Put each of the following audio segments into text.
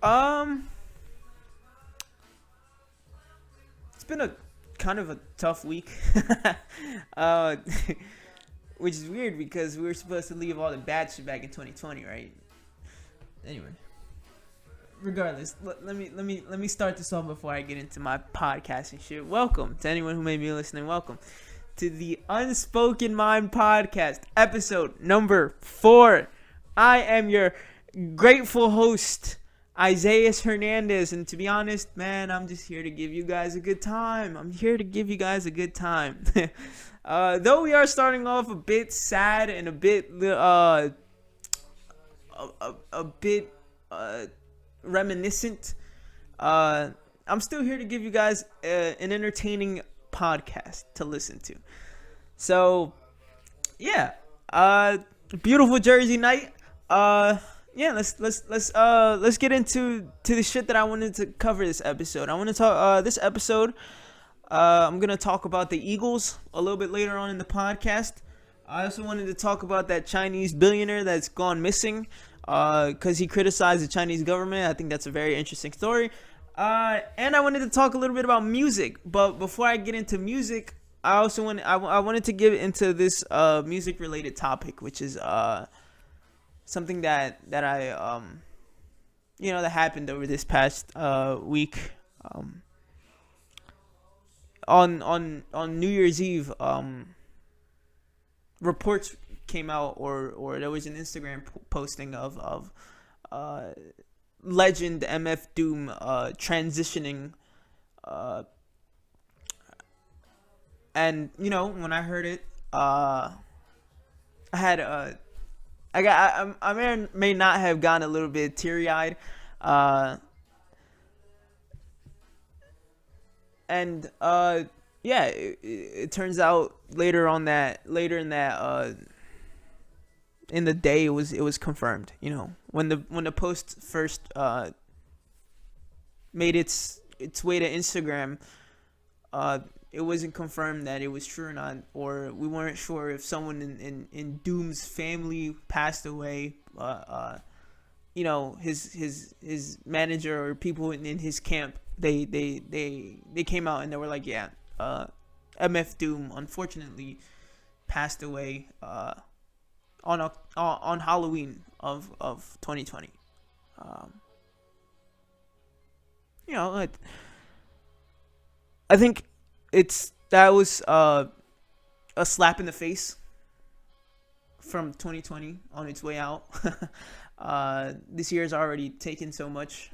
Um, it's been a kind of a tough week. uh, which is weird because we were supposed to leave all the bad shit back in 2020, right? Anyway, regardless, let me start this off before I get into my podcast and shit. Welcome to anyone who may be listening. Welcome to the Unspoken Mind podcast, episode number 4. I am your grateful host, Isaias Hernandez, and to be honest, man, I'm just here to give you guys a good time. Though we are starting off a bit sad and a bit reminiscent, I'm still here to give you guys an entertaining podcast to listen to. So, yeah, beautiful Jersey night. Let's get into the shit that I wanted to cover this episode. I want to talk this episode. I'm gonna talk about the Eagles a little bit later on in the podcast. I also wanted to talk about that Chinese billionaire that's gone missing because he criticized the Chinese government. I think that's a very interesting story. And I wanted to talk a little bit about music. But before I get into music, I wanted to get into this music related topic, which is something that I that happened over this past week. On New Year's Eve, reports came out, or there was an Instagram posting of legend MF Doom transitioning, and when I heard it, I had I may or may not have gotten a little bit teary eyed. And it turns out later in the day it was confirmed. When the post first made its way to Instagram, it wasn't confirmed that it was true or not, or we weren't sure if someone in Doom's family passed away. His manager or people in his camp, they came out and they were like, yeah, MF Doom unfortunately passed away on Halloween of 2020. I think that was a slap in the face from 2020 on its way out. This year's already taken so much,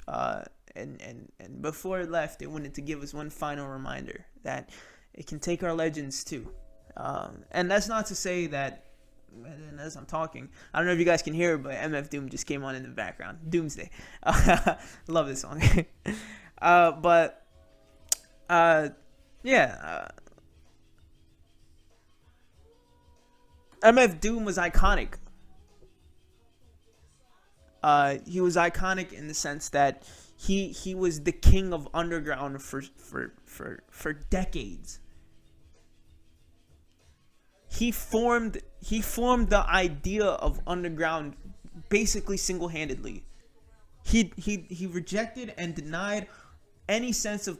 and before it left, it wanted to give us one final reminder that it can take our legends too. And that's not to say that, and as I'm talking, I don't know if you guys can hear it, but MF Doom just came on in the background. Doomsday. Love this song. MF Doom was iconic. He was iconic in the sense that he was the king of underground for decades. He formed the idea of underground basically single-handedly. He rejected and denied any sense of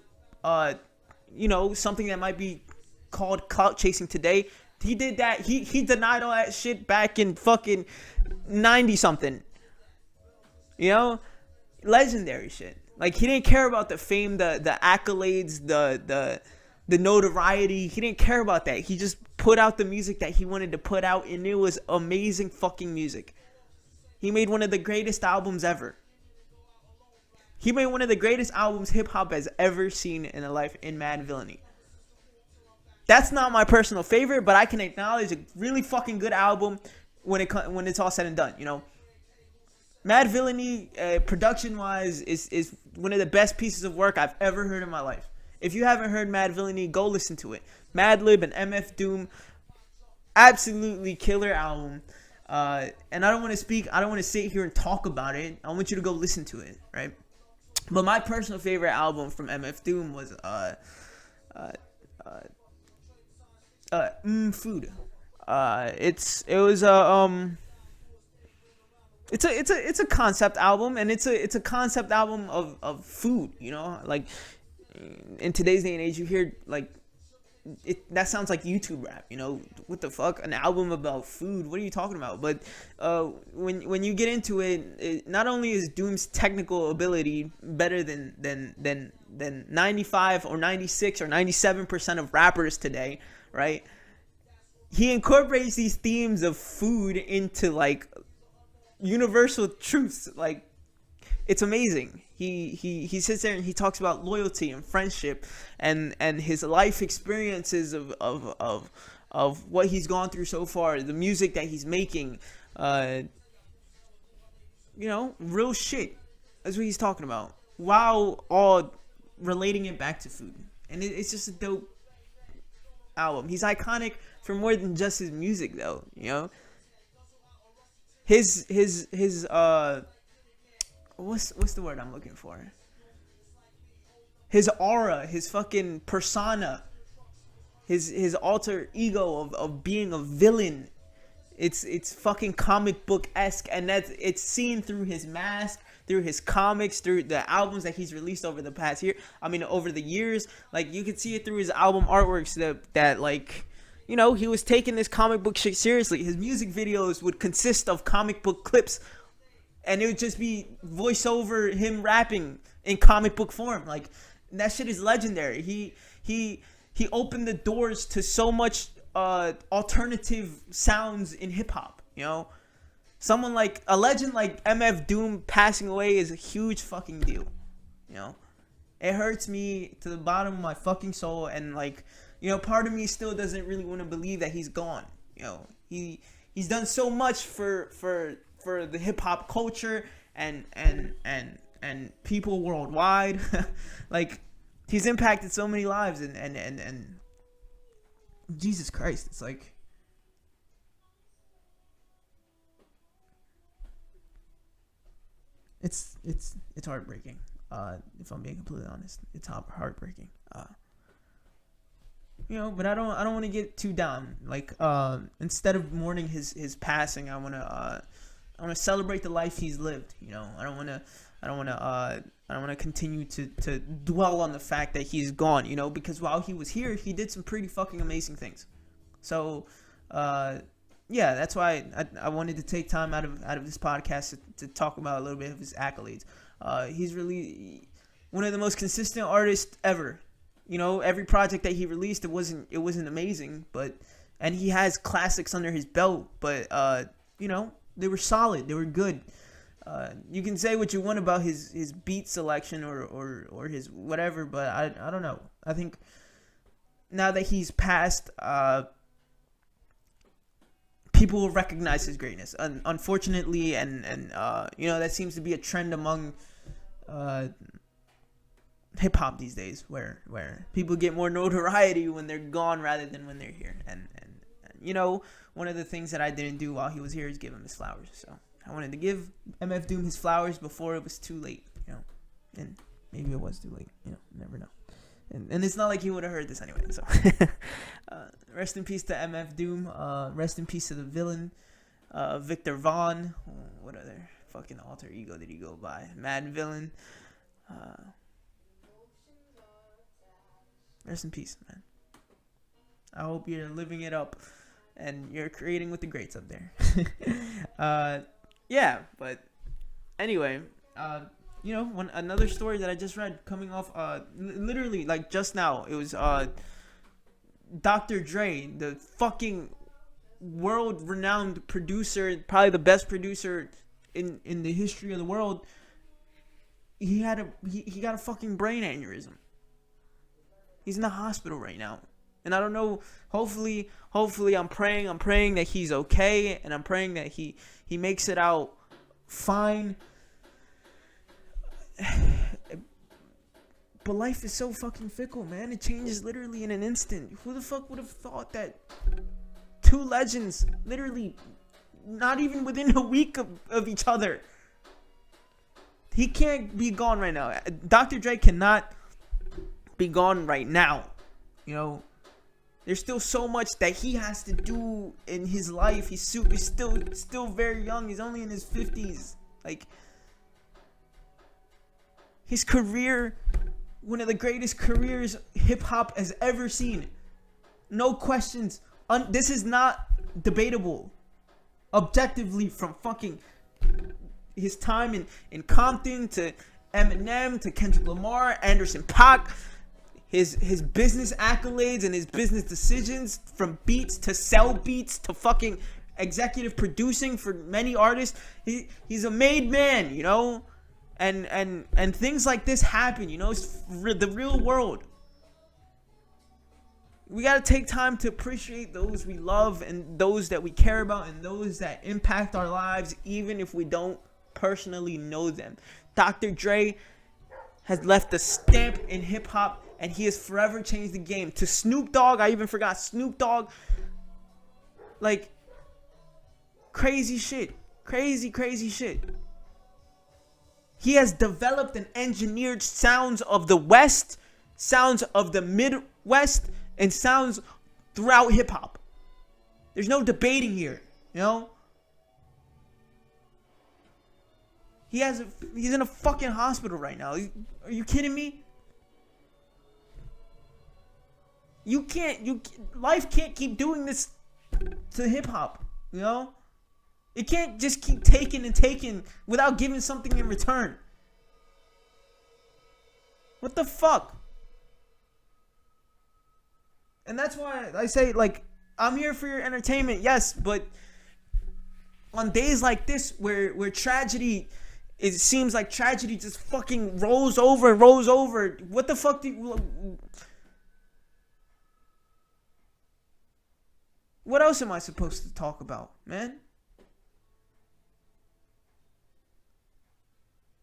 something that might be called clout chasing today. He did that. He denied all that shit back in fucking 90 something. Legendary shit. Like, he didn't care about the fame, the accolades, the notoriety. He didn't care about that. He just put out the music that he wanted to put out, and it was amazing fucking music. He made one of the greatest albums ever. He made one of the greatest albums hip hop has ever seen in a life, in Mad Villainy. That's not my personal favorite, but I can acknowledge a really fucking good album when it's all said and done. Mad Villainy, production wise, is one of the best pieces of work I've ever heard in my life. If you haven't heard Mad Villainy, go listen to it. Madlib and MF Doom, absolutely killer album. And I don't want to sit here and talk about it. I want you to go listen to it, right? But my personal favorite album from MF Doom was Food. It was it's a concept album, and it's a concept album of food, you know, like in today's day and age you hear like that sounds like YouTube rap, you know, what the fuck, an album about food, what are you talking about? But when you get into it, not only is Doom's technical ability better than 95 or 96 or 97% of rappers today, right? He incorporates these themes of food into like universal truths. Like, it's amazing. He sits there and he talks about loyalty and friendship and his life experiences of what he's gone through so far, the music that he's making, you know, real shit. That's what he's talking about, while all relating it back to food. And it's just a dope album. He's iconic for more than just his music, though, you know. His what's the word I'm looking for? His aura, his fucking persona, his alter ego of being a villain. It's fucking comic book-esque, and it's seen through his mask, through his comics, through the albums that he's released over the past year. I mean, over the years, like you could see it through his album artworks that like, you know, he was taking this comic book shit seriously. His music videos would consist of comic book clips, and it would just be voiceover, him rapping in comic book form. Like, that shit is legendary. He opened the doors to so much alternative sounds in hip hop. You know, someone like a legend like MF Doom passing away is a huge fucking deal. You know, it hurts me to the bottom of my fucking soul, and like, you know, part of me still doesn't really want to believe that he's gone. You know, he's done so much for the hip hop culture and people worldwide. Like, he's impacted so many lives, and Jesus Christ, it's like, it's heartbreaking. If I'm being completely honest, it's heartbreaking. You know, but I don't want to get too down. Like, instead of mourning his passing, I want to celebrate the life he's lived. You know, I don't want to continue to dwell on the fact that he's gone. You know, because while he was here, he did some pretty fucking amazing things. So, yeah, that's why I wanted to take time out of this podcast to talk about a little bit of his accolades. He's really one of the most consistent artists ever. You know, every project that he released, it wasn't amazing, and he has classics under his belt, but you know, they were solid, they were good. You can say what you want about his beat selection or his whatever, but I don't know. I think now that he's passed, people will recognize his greatness. Unfortunately, and you know, that seems to be a trend among hip hop these days, where people get more notoriety when they're gone rather than when they're here. And you know, one of the things that I didn't do while he was here is give him his flowers. So I wanted to give MF Doom his flowers before it was too late, you know. And maybe it was too late, you know, never know. And it's not like he would have heard this anyway. So rest in peace to MF Doom. Rest in peace to the villain, Victor Vaughn. What other fucking alter ego did he go by? Mad Villain. Rest in peace, man. I hope you're living it up and you're creating with the greats up there. Yeah, but anyway, you know, another story that I just read coming off, literally like just now, it was Dr. Dre, the fucking world-renowned producer, probably the best producer in the history of the world. He got a fucking brain aneurysm. He's in the hospital right now. And I don't know, hopefully I'm praying that he's okay, and I'm praying that he makes it out fine. But life is so fucking fickle, man. It changes literally in an instant. Who the fuck would have thought that two legends, literally not even within a week of each other, he can't be gone right now. Dr. Dre cannot be gone right now, you know. There's still so much that he has to do in his life. He's still very young. He's only in his 50s. Like, his career, one of the greatest careers hip hop has ever seen. No questions. This is not debatable. Objectively, from fucking his time in Compton to Eminem to Kendrick Lamar, Anderson .Paak, his business accolades and his business decisions, from beats to sell beats to fucking executive producing for many artists. He's a made man, you know, and things like this happen, you know. It's the real world. We gotta take time to appreciate those we love and those that we care about and those that impact our lives, even if we don't personally know them. Dr. Dre has left a stamp in hip hop, and he has forever changed the game. To Snoop Dogg, I even forgot Snoop Dogg. Like, crazy shit. Crazy shit. He has developed and engineered sounds of the West, sounds of the Midwest, and sounds throughout hip hop. There's no debating here, you know? He's in a fucking hospital right now. Are you kidding me? Life can't keep doing this to hip hop, you know? It can't just keep taking and taking without giving something in return. What the fuck? And that's why I say, like, I'm here for your entertainment, yes, but on days like this where tragedy, it seems like tragedy just fucking rolls over. What the fuck what else am I supposed to talk about, man?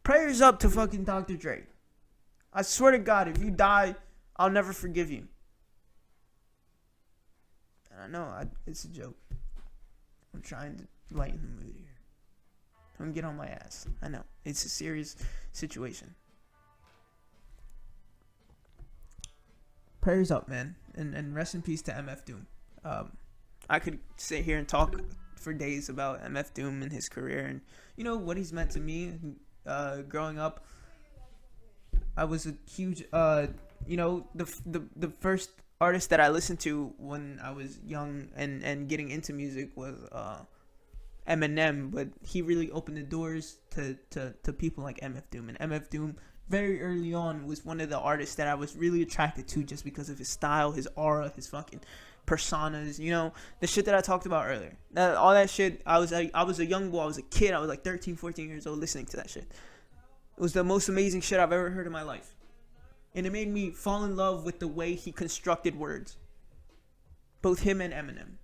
Prayers up to fucking Dr. Dre. I swear to God, if you die, I'll never forgive you. And I know it's a joke. I'm trying to lighten the mood here. Don't get on my ass. I know. It's a serious situation. Prayers up, man. And rest in peace to MF Doom. I could sit here and talk for days about MF Doom and his career and, you know, what he's meant to me. Growing up, I was a huge, you know, the first artist that I listened to when I was young and getting into music was Eminem, but he really opened the doors to people like MF Doom. And MF Doom, very early on, was one of the artists that I was really attracted to just because of his style, his aura, his fucking personas, you know, the shit that I talked about earlier. All that shit, I was a young boy, I was a kid, I was like 13, 14 years old listening to that shit. It was the most amazing shit I've ever heard in my life. And it made me fall in love with the way he constructed words. Both him and Eminem.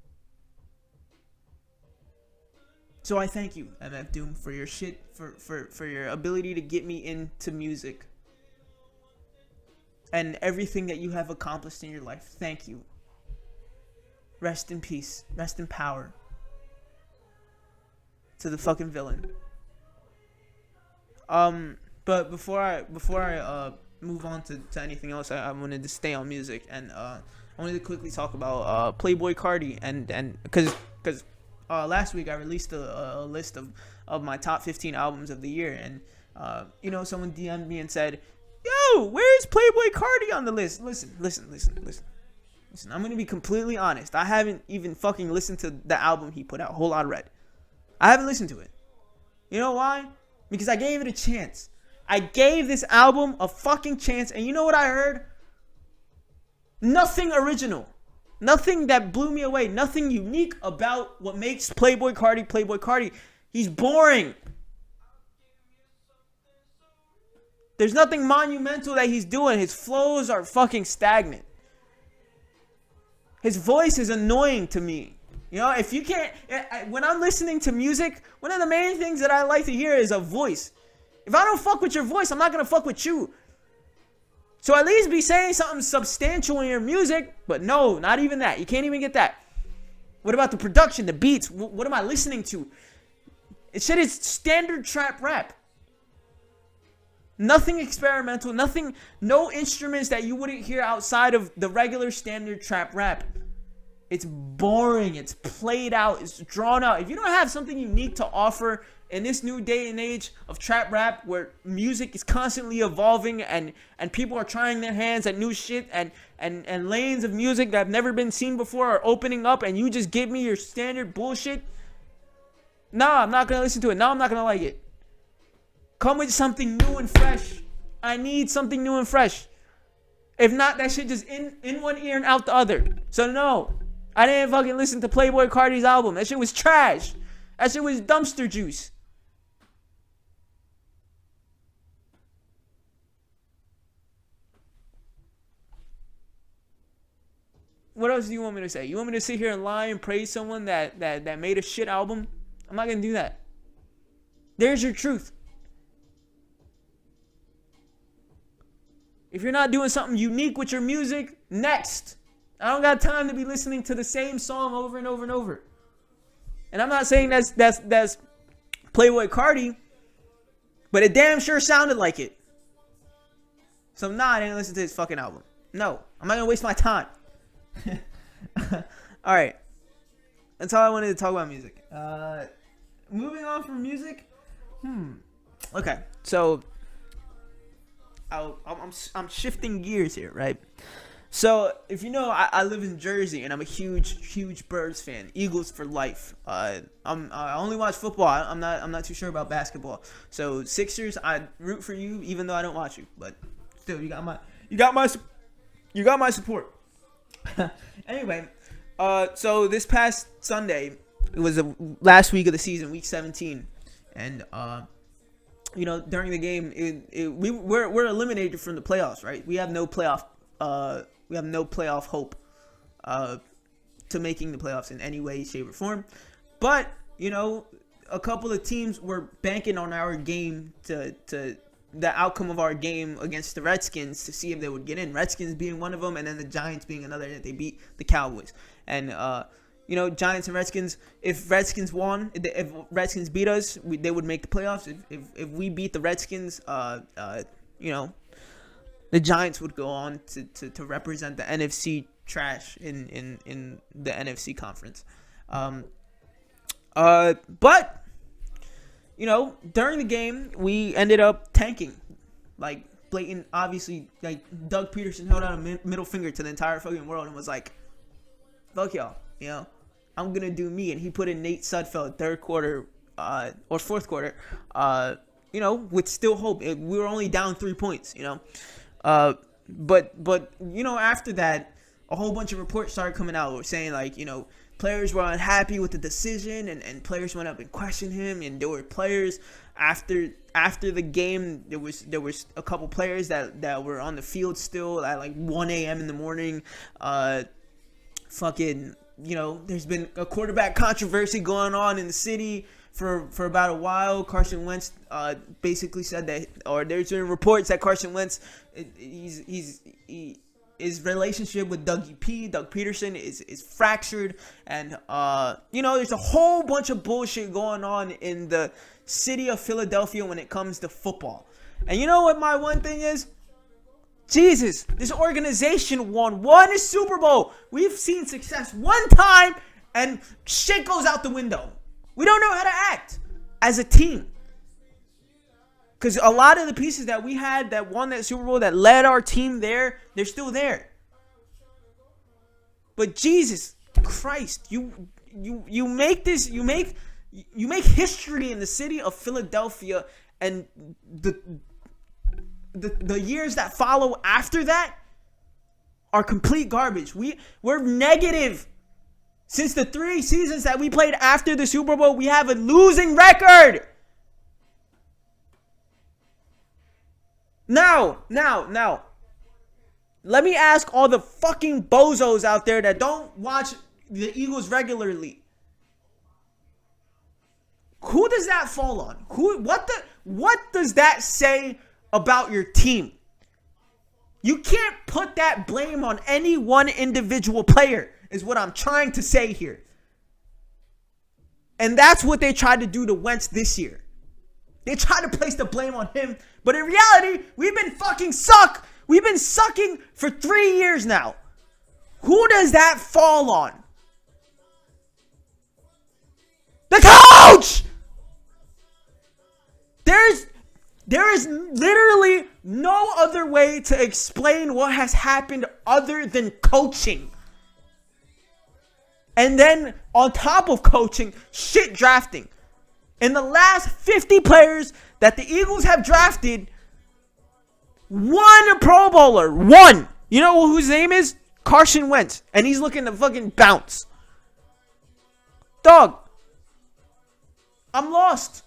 So I thank you, MF Doom, for your shit, for your ability to get me into music. And everything that you have accomplished in your life. Thank you. Rest in peace. Rest in power. To the fucking villain. But before I move on to anything else, I wanted to stay on music, and I wanted to quickly talk about Playboi Carti, and because last week I released a list of my top 15 albums of the year, and you know, someone DM'd me and said, "Yo, where's Playboi Carti on the list?" Listen. I'm gonna be completely honest. I haven't even fucking listened to the album he put out, Whole Lotta Red. I haven't listened to it. You know why? Because I gave it a chance. I gave this album a fucking chance, and you know what I heard? Nothing original. Nothing that blew me away. Nothing unique about what makes Playboi Carti. He's boring. There's nothing monumental that he's doing. His flows are fucking stagnant. His voice is annoying to me. You know, if you can't... When I'm listening to music, one of the main things that I like to hear is a voice. If I don't fuck with your voice, I'm not going to fuck with you. So at least be saying something substantial in your music. But no, not even that. You can't even get that. What about the production, the beats? What am I listening to? It shit is standard trap rap. Nothing experimental, no instruments that you wouldn't hear outside of the regular standard trap rap. It's boring. It's played out. It's drawn out. If you don't have something unique to offer in this new day and age of trap rap, where music is constantly evolving and people are trying their hands at new shit, and lanes of music that have never been seen before are opening up, and you just give me your standard bullshit, nah, I'm not gonna listen to it. Nah, I'm not gonna like it. Come with something new and fresh. I need something new and fresh. If not, that shit just in one ear and out the other. So no, I didn't fucking listen to Playboi Carti's album. That shit was trash. That shit was dumpster juice. What else do you want me to say? You want me to sit here and lie and praise someone that made a shit album? I'm not gonna do that. There's your truth. If you're not doing something unique with your music, next. I don't got time to be listening to the same song over and over and over. And I'm not saying that's Playboi Carti, but it damn sure sounded like it. So nah, I didn't listen to his fucking album. No, I'm not gonna waste my time. All right, that's all I wanted to talk about music. Moving on from music. Okay, so I'm shifting gears here, right? So if you know, I live in Jersey, and I'm a huge Birds fan. Eagles for life. I only watch football. I'm not too sure about basketball. So Sixers, I root for you, even though I don't watch you. But still, you got my support. Anyway, so this past Sunday, it was the last week of the season, week 17, and you know, during the game, we're eliminated from the playoffs, right? We have no playoff hope to making the playoffs in any way, shape, or form. But you know, a couple of teams were banking on our game to the outcome of our game against the Redskins to see if they would get in. Redskins being one of them, and then the Giants being another, that they beat the Cowboys. And you know, Giants and Redskins, if Redskins won, if Redskins beat us, they would make the playoffs. If we beat the Redskins, you know, the Giants would go on to represent the NFC trash in the NFC conference. But you know, during the game, we ended up tanking. Like, blatant, obviously, like, Doug Peterson held out a middle finger to the entire fucking world and was like, fuck y'all, you know, I'm gonna do me. And he put in Nate Sudfeld third quarter, or fourth quarter, you know, with still hope. We were only down 3 points, you know. But you know, after that, a whole bunch of reports started coming out saying, like, you know, players were unhappy with the decision, and players went up and questioned him, and there were players after the game. There was a couple players that were on the field still at like 1 a.m. in the morning. Fucking, you know, there's been a quarterback controversy going on in the city for about a while. Carson Wentz basically said that, or there's been reports that Carson Wentz, his relationship with Doug Peterson is fractured, and you know, there's a whole bunch of bullshit going on in the city of Philadelphia when it comes to football. And you know what my one thing is? Jesus, this organization won one Super Bowl. We've seen success one time, and shit goes out the window. We don't know how to act as a team. Because a lot of the pieces that we had that won that Super Bowl, that led our team there, they're still there. But Jesus Christ, you make this, you make history in the city of Philadelphia, and the years that follow after that are complete garbage. We're negative. Since the 3 seasons that we played after the Super Bowl, we have a losing record. Now, let me ask all the fucking bozos out there that don't watch the Eagles regularly. Who does that fall on? What does that say about your team? You can't put that blame on any one individual player, is what I'm trying to say here. And that's what they tried to do to Wentz this year. They tried to place the blame on him, but in reality, we've been fucking suck. We've been sucking for 3 years now. Who does that fall on? The coach! There is literally no other way to explain what has happened other than coaching. And then on top of coaching, shit drafting. In the last 50 players that the Eagles have drafted, one Pro Bowler, one. You know whose name is? Carson Wentz. And he's looking to fucking bounce. Dog, I'm lost.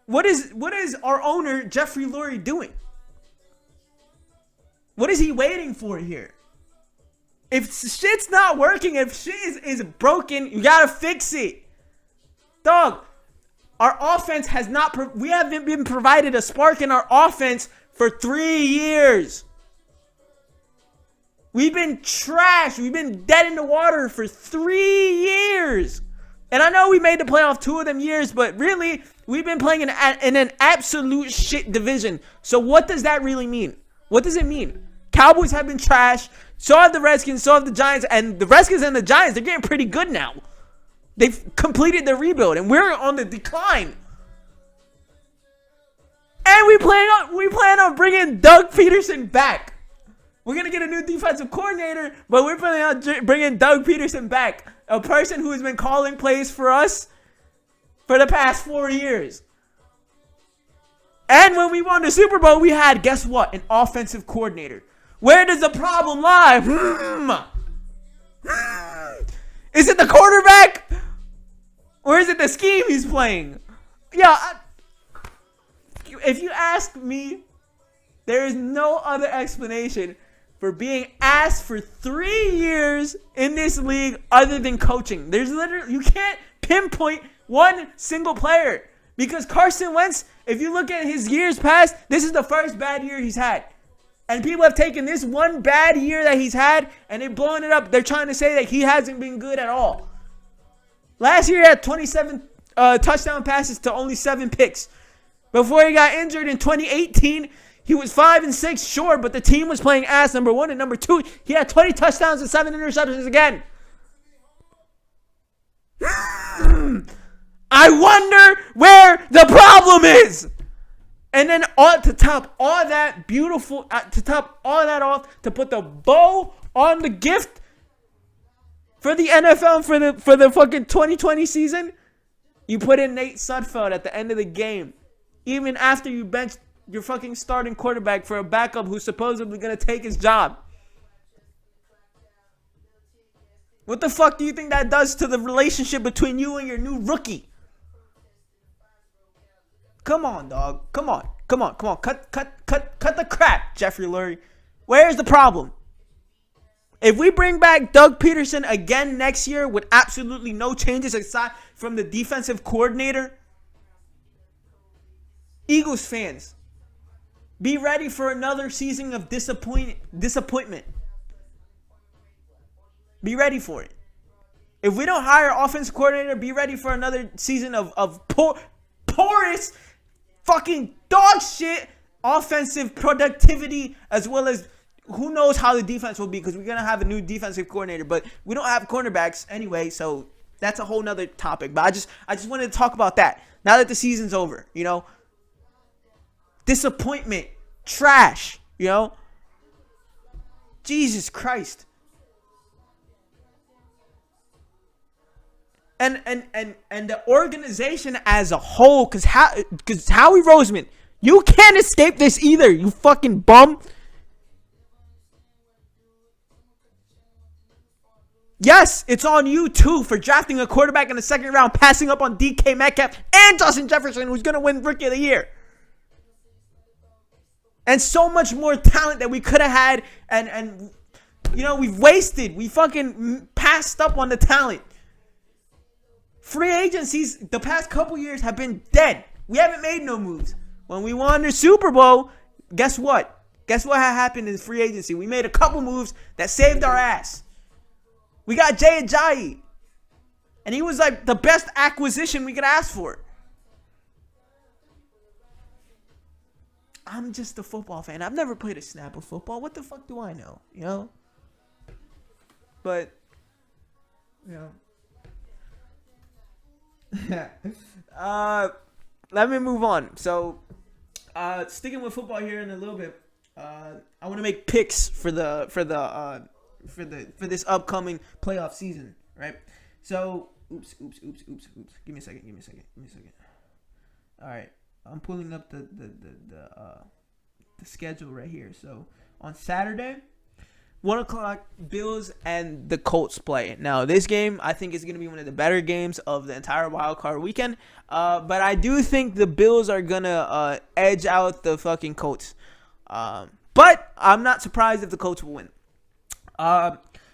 What is our owner, Jeffrey Lurie, doing? What is he waiting for here? If shit's not working, if shit is broken, you gotta fix it. Dog, our offense has not, we haven't been provided a spark in our offense for 3 years. We've been trash. We've been dead in the water for 3 years. And I know we made the playoff 2 of them years, but really, we've been playing in an absolute shit division. So what does that really mean? What does it mean? Cowboys have been trash. So have the Redskins. So have the Giants. And the Redskins and the Giants, they're getting pretty good now. They've completed their rebuild, and we're on the decline. And we plan on bringing Doug Peterson back. We're going to get a new defensive coordinator, but we're planning on bringing Doug Peterson back. A person who has been calling plays for us for the past 4 years. And when we won the Super Bowl, we had, guess what? An offensive coordinator. Where does the problem lie? Is it the quarterback? Or is it the scheme he's playing? Yeah, if you ask me, there is no other explanation for being asked for 3 years in this league other than coaching. There's literally, you can't pinpoint one single player. Because Carson Wentz, if you look at his years past, this is the first bad year he's had. And people have taken this one bad year that he's had and they're blowing it up. They're trying to say that he hasn't been good at all. Last year he had 27 touchdown passes to only 7 picks. Before he got injured in 2018, he was 5-6, sure, but the team was playing ass, number one. And number two, he had 20 touchdowns and 7 interceptions again. I wonder where the problem is. And then to top all that beautiful, to top all that off, to put the bow on the gift for the NFL for the fucking 2020 season, you put in Nate Sudfeld at the end of the game. Even after you benched your fucking starting quarterback for a backup who's supposedly going to take his job. What the fuck do you think that does to the relationship between you and your new rookie? Come on, dog. Come on. Cut the crap, Jeffrey Lurie. Where's the problem? If we bring back Doug Peterson again next year with absolutely no changes aside from the defensive coordinator, Eagles fans, be ready for another season of disappointment. Be ready for it. If we don't hire an offensive coordinator, be ready for another season of porous, fucking dog shit offensive productivity, as well as who knows how the defense will be, because we're going to have a new defensive coordinator, but we don't have cornerbacks anyway, so that's a whole nother topic. But I just wanted to talk about that now that the season's over, you know. Disappointment, trash, you know. Jesus Christ. And the organization as a whole, because Howie Roseman, you can't escape this either, you fucking bum. Yes, it's on you too for drafting a quarterback in the second round, passing up on DK Metcalf and Justin Jefferson, who's going to win Rookie of the Year. And so much more talent that we could have had, and you know, we've wasted. We fucking passed up on the talent. Free agencies the past couple years have been dead. We haven't made no moves. When we won the Super Bowl, guess what? Guess what happened in free agency? We made a couple moves that saved our ass. We got Jay Ajayi. And he was like the best acquisition we could ask for. I'm just a football fan. I've never played a snap of football. What the fuck do I know? You know? But, you know. uh, let me move on. So, sticking with football here in a little bit. I want to make picks for this upcoming playoff season, right? So, oops. Give me a second. All right, I'm pulling up the schedule right here. So on Saturday, 1 o'clock, Bills and the Colts play. Now, this game I think is going to be one of the better games of the entire wild card weekend. But I do think the Bills are gonna edge out the fucking Colts. But I'm not surprised if the Colts will win.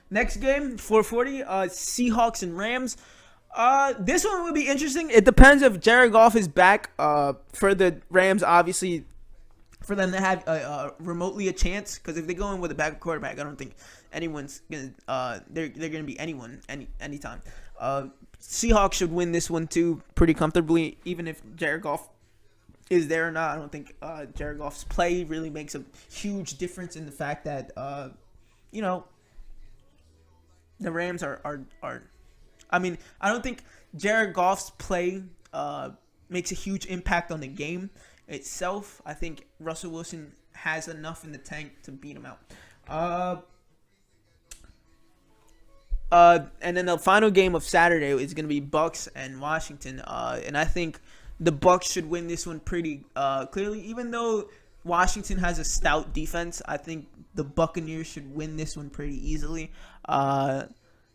Next game, 4:40, Seahawks and Rams. This one would be interesting. It depends if Jared Goff is back. For the Rams, obviously, for them to have remotely a chance, because if they go in with a backup quarterback, I don't think anyone's gonna. They're gonna be anyone anytime. Seahawks should win this one too, pretty comfortably, even if Jared Goff is there or not. I don't think Jared Goff's play really makes a huge difference in the fact that the Rams are. I mean, I don't think Jared Goff's play makes a huge impact on the game itself. I think Russell Wilson has enough in the tank to beat him out. And then the final game of Saturday is going to be Bucks and Washington. And I think the Bucks should win this one pretty clearly. Even though Washington has a stout defense, I think the Buccaneers should win this one pretty easily.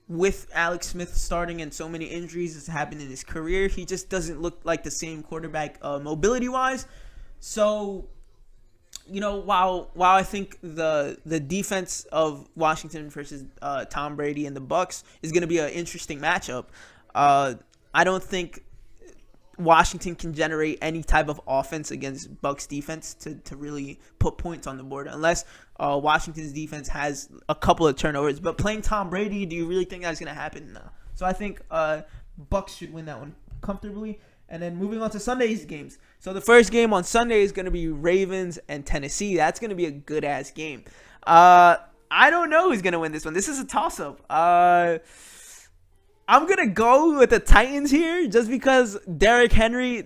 With Alex Smith starting and so many injuries that's happened in his career, he just doesn't look like the same quarterback mobility-wise. So, while I think the defense of Washington versus Tom Brady and the Bucks is going to be an interesting matchup, I don't think Washington can generate any type of offense against Bucks defense to really put points on the board unless Washington's defense has a couple of turnovers. But playing Tom Brady, do you really think that's going to happen? No. So I think Bucks should win that one comfortably. And then moving on to Sunday's games. So the first game on Sunday is going to be Ravens and Tennessee. That's going to be a good-ass game. I don't know who's going to win this one. This is a toss-up. I'm going to go with the Titans here just because Derrick Henry,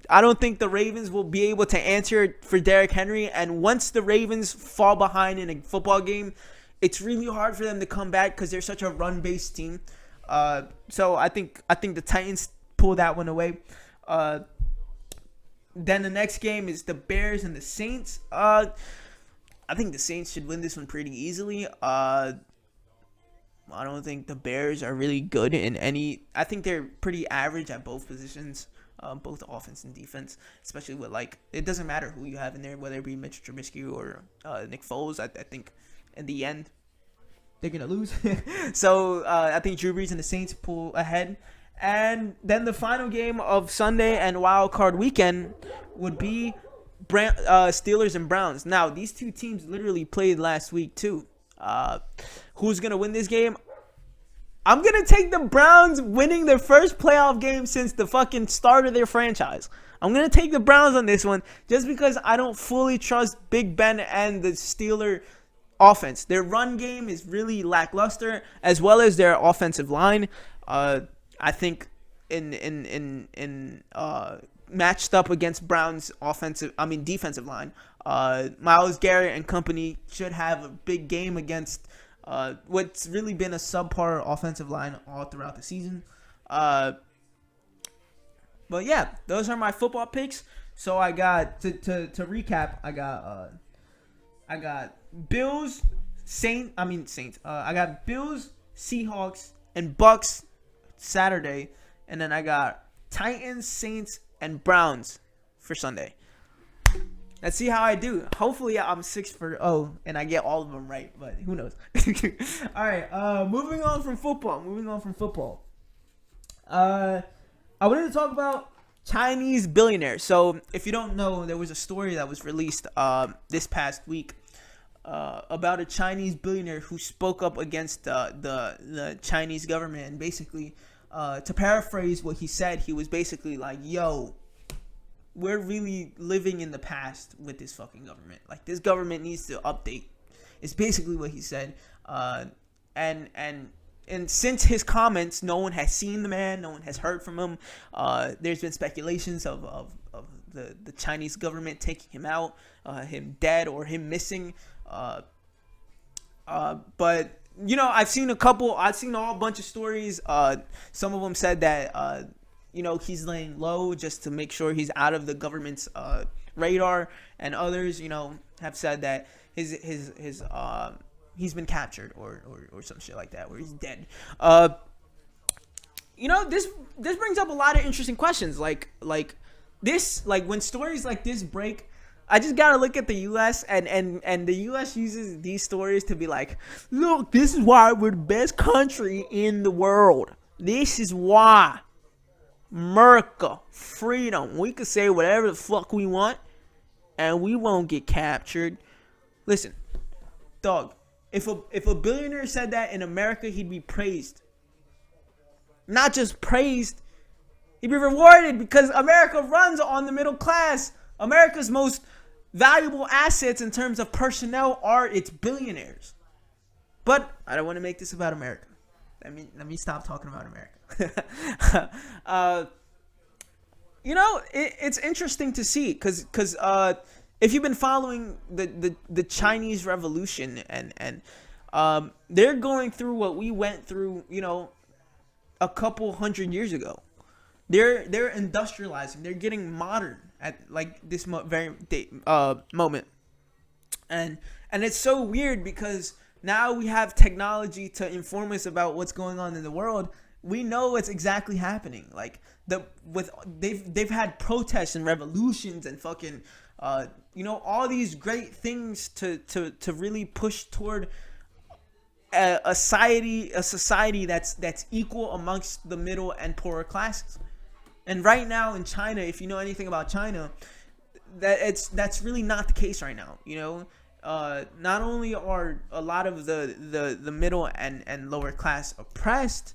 I don't think the Ravens will be able to answer for Derrick Henry. And once the Ravens fall behind in a football game, it's really hard for them to come back because they're such a run-based team. So I think the Titans pull that one away. Then the next game is the Bears and the Saints. I think the Saints should win this one pretty easily. I don't think the Bears are really good in any. I think they're pretty average at both positions, both offense and defense. Especially with it doesn't matter who you have in there, whether it be Mitch Trubisky or Nick Foles. I think in the end they're gonna lose. So I think Drew Brees and the Saints pull ahead. And then the final game of Sunday and Wild Card Weekend would be Steelers and Browns. Now these two teams literally played last week too. Who's going to win this game? I'm going to take the Browns winning their first playoff game since the fucking start of their franchise. I'm going to take the Browns on this one just because I don't fully trust Big Ben and the Steeler offense. Their run game is really lackluster as well as their offensive line. I think in matched up against Browns defensive line, Myles Garrett and company should have a big game against what's really been a subpar offensive line all throughout the season. But yeah, those are my football picks. So I got to recap. I got Bills, Saints. I got Bills, Seahawks, and Bucks Saturday, and then I got Titans, Saints, and Browns for Sunday. Let's see how I do. Hopefully I'm 6-0 and I get all of them right, but who knows? All right, moving on from football. I wanted to talk about Chinese billionaires. So if you don't know, there was a story that was released this past week about a Chinese billionaire who spoke up against the Chinese government. And basically, to paraphrase what he said, he was basically like, yo, we're really living in the past with this fucking government. Like, this government needs to update. It's basically what he said. And and since his comments, no one has seen the man, no one has heard from him. There's been speculations of the Chinese government taking him out, him dead or him missing. But I've seen a bunch of stories. Some of them said that he's laying low just to make sure he's out of the government's radar, and others have said that he's been captured or some shit like that, where he's dead. This brings up a lot of interesting questions, like when stories like this break. I just gotta look at the U.S. and the U.S. uses these stories to be like, look, this is why we're the best country in the world. This is why. America, freedom. We can say whatever the fuck we want, and we won't get captured. Listen, dog. If a billionaire said that in America, he'd be praised. Not just praised, he'd be rewarded, because America runs on the middle class. America's most valuable assets in terms of personnel are its billionaires. But I don't want to make this about America. Let me stop talking about America. It's interesting to see, because if you've been following the Chinese Revolution, and they're going through what we went through, a couple hundred years ago. They're industrializing. They're getting modern at like this moment, and it's so weird, because now we have technology to inform us about what's going on in the world. We know what's exactly happening. Like they've had protests and revolutions and fucking all these great things to really push toward a society that's equal amongst the middle and poorer classes. And right now in China, if you know anything about China, that's really not the case right now. Not only are a lot of the middle and lower class oppressed,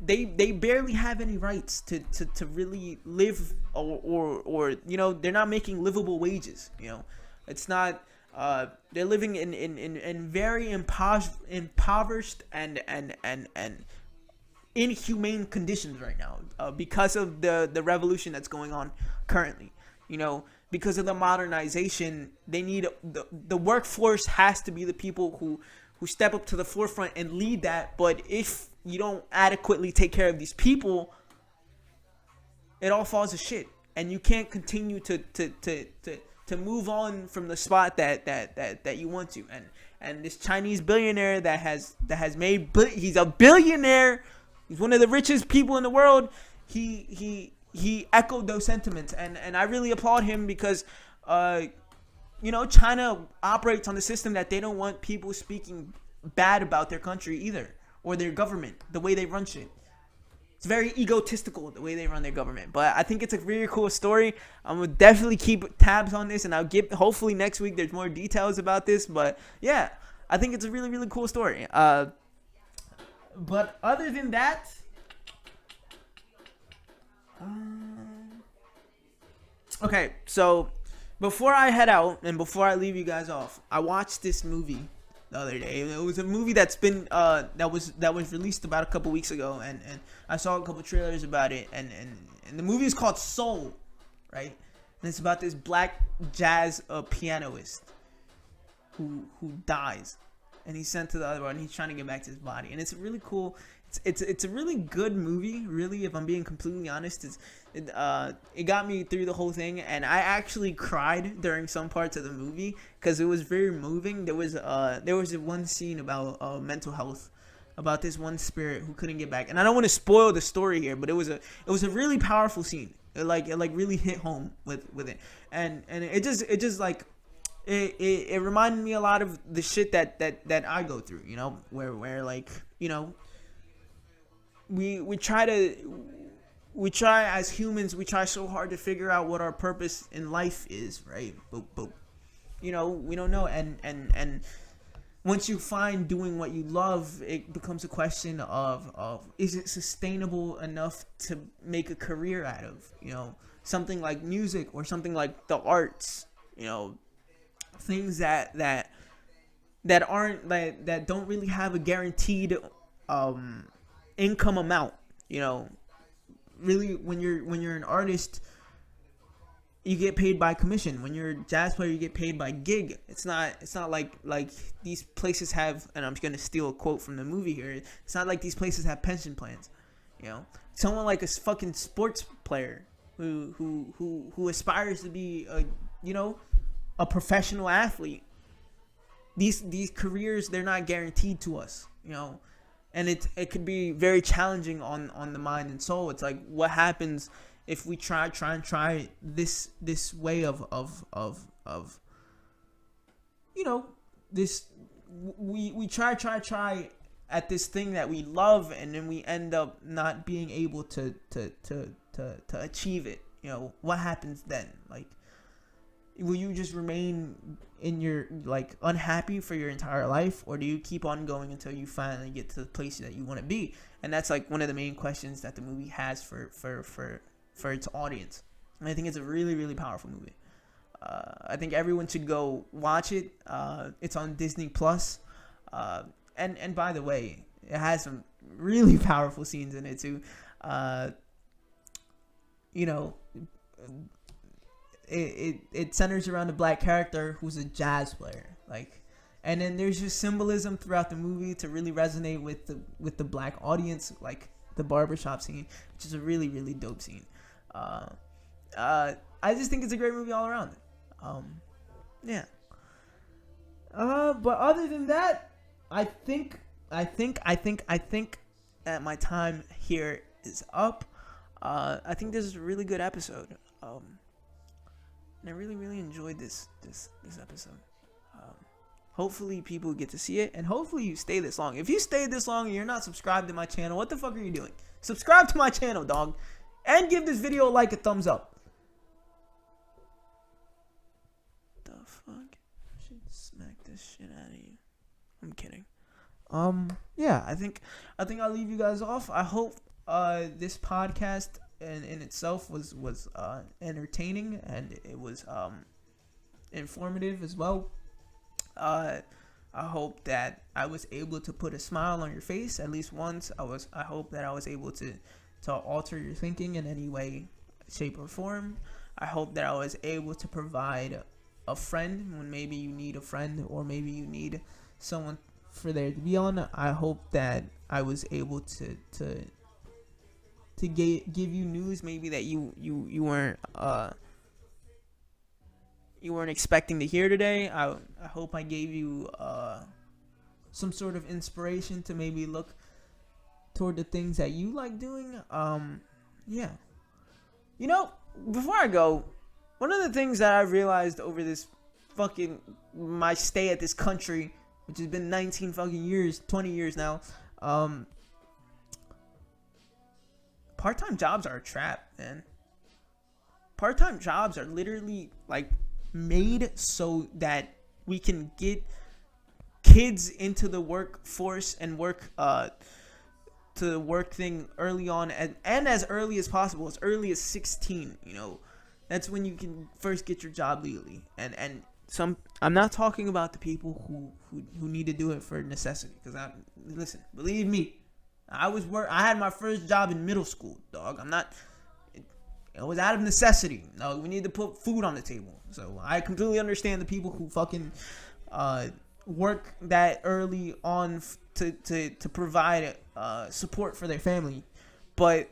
they barely have any rights to really live, or they're not making livable wages. It's not. They're living in very impoverished and inhumane conditions right now, because of the revolution that's going on currently. Because of the modernization, they need the workforce has to be the people who step up to the forefront and lead that. But if you don't adequately take care of these people, it all falls to shit, and you can't continue to move on from the spot that you want to. And this Chinese billionaire that has made, he's a billionaire. He's one of the richest people in the world. He echoed those sentiments, and I really applaud him, because China operates on the system that they don't want people speaking bad about their country either, or their government, the way they run shit. It's very egotistical the way they run their government. But I think it's a really cool story. I'm going to definitely keep tabs on this, and hopefully next week there's more details about this. But yeah, I think it's a really, really cool story. But other than that, okay, so before I head out and before I leave you guys off, I watched this movie the other day. It was a movie that's been that was released about a couple weeks ago, and I saw a couple trailers about it, and the movie is called Soul, right? And it's about this black jazz pianist who dies, and he's sent to the other world, and he's trying to get back to his body. And it's really cool. It's a really good movie, really, if I'm being completely honest. It got me through the whole thing, and I actually cried during some parts of the movie because it was very moving. There was one scene about mental health, about this one spirit who couldn't get back. And I don't want to spoil the story here, but it was a really powerful scene. It really hit home with it, and it just like it reminded me a lot of the shit that I go through, where like we try as humans, we try so hard to figure out what our purpose in life is, right? But we don't know, and once you find doing what you love, it becomes a question of is it sustainable enough to make a career out of, something like music or something like the arts, things that aren't that don't really have a guaranteed income amount. You know, really, when you're an artist, you get paid by commission. When you're a jazz player, you get paid by gig. It's not like these places have, and I'm gonna steal a quote from the movie here. It's not like these places have pension plans. You know, someone like a fucking sports player who aspires to be a professional athlete. These careers, they're not guaranteed to us. You know, and it could be very challenging on the mind and soul. It's like, what happens if we try this way of this, we try at this thing that we love, and then we end up not being able to achieve it. You know, what happens then? Like, will you just remain in your unhappy for your entire life, or do you keep on going until you finally get to the place that you want to be? And that's like one of the main questions that the movie has for its audience. And I think it's a really, really powerful movie. I think everyone should go watch it. It's on Disney Plus. And by the way, it has some really powerful scenes in it too. It centers around a black character who's a jazz player. And then there's just symbolism throughout the movie to really resonate with the black audience, like the barbershop scene, which is a really, really dope scene. I just think it's a great movie all around. Yeah. But other than that, I think that my time here is up. I think this is a really good episode. And I really, really enjoyed this episode. Hopefully people get to see it, and hopefully you stay this long. If you stayed this long and you're not subscribed to my channel, what the fuck are you doing? Subscribe to my channel, dog. And give this video a like, a thumbs up. The fuck? I should smack this shit out of you. I'm kidding. Yeah, I think I'll leave you guys off. I hope this podcast in itself was entertaining, and it was informative as well. I hope that I was able to put a smile on your face at least once. I hope that I was able to alter your thinking in any way, shape, or form. I hope that I was able to provide a friend when maybe you need a friend, or maybe you need someone for there to be on. I hope that I was able to give you news maybe that you weren't expecting to hear today. I hope I gave you some sort of inspiration to maybe look toward the things that you like doing. Yeah. You know, before I go, one of the things that I realized over this my stay at this country, which has been 19 fucking years, 20 years now, part-time jobs are a trap, man. Part-time jobs are literally made so that we can get kids into the workforce and work to the work thing early on, and as early as possible, as early as 16. You know, that's when you can first get your job legally. And I'm not talking about the people who need to do it for necessity, because listen, believe me, I had my first job in middle school, dog. It was out of necessity. No, we need to put food on the table. So I completely understand the people who fucking work that early on to provide support for their family. But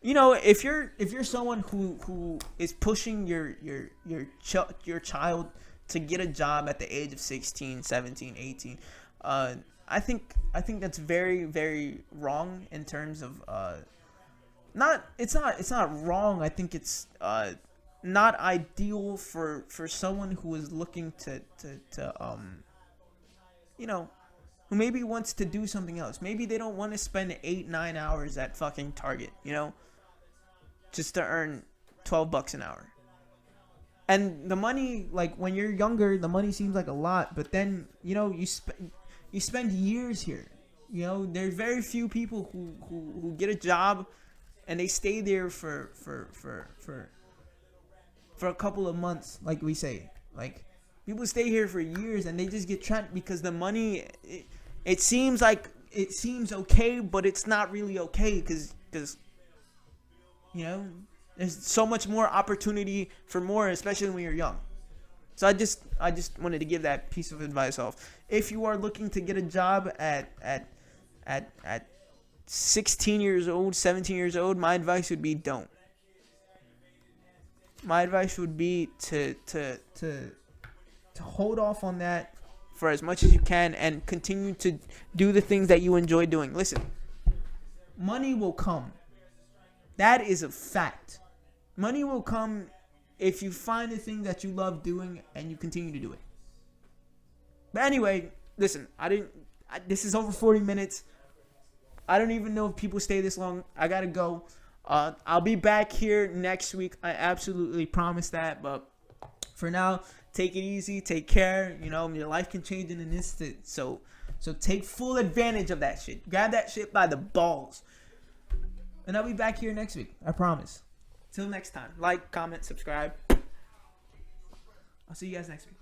you know, if you're someone who is pushing your child to get a job at the age of 16, 17, 18, I think that's very, very wrong in terms of it's not wrong. I think it's not ideal for someone who is looking to who maybe wants to do something else. Maybe they don't want to spend 8-9 hours at fucking Target, just to earn $12 an hour. And the money, when you're younger, the money seems like a lot, but then you spend years here. There's very few people who get a job and they stay there for a couple of months, like we say. People stay here for years and they just get trapped because the money, it seems like it seems okay, but it's not really okay because you know, there's so much more opportunity for more, especially when you're young. So I just wanted to give that piece of advice off. If you are looking to get a job at 16 years old, 17 years old, my advice would be don't. My advice would be to hold off on that for as much as you can and continue to do the things that you enjoy doing. Listen, money will come. That is a fact. Money will come if you find the thing that you love doing and you continue to do it. But anyway, listen, this is over 40 minutes. I don't even know if people stay this long. I gotta go. I'll be back here next week. I absolutely promise that. But for now, take it easy. Take care. You know, your life can change in an instant. So take full advantage of that shit. Grab that shit by the balls. And I'll be back here next week. I promise. Till next time. Like, comment, subscribe. I'll see you guys next week.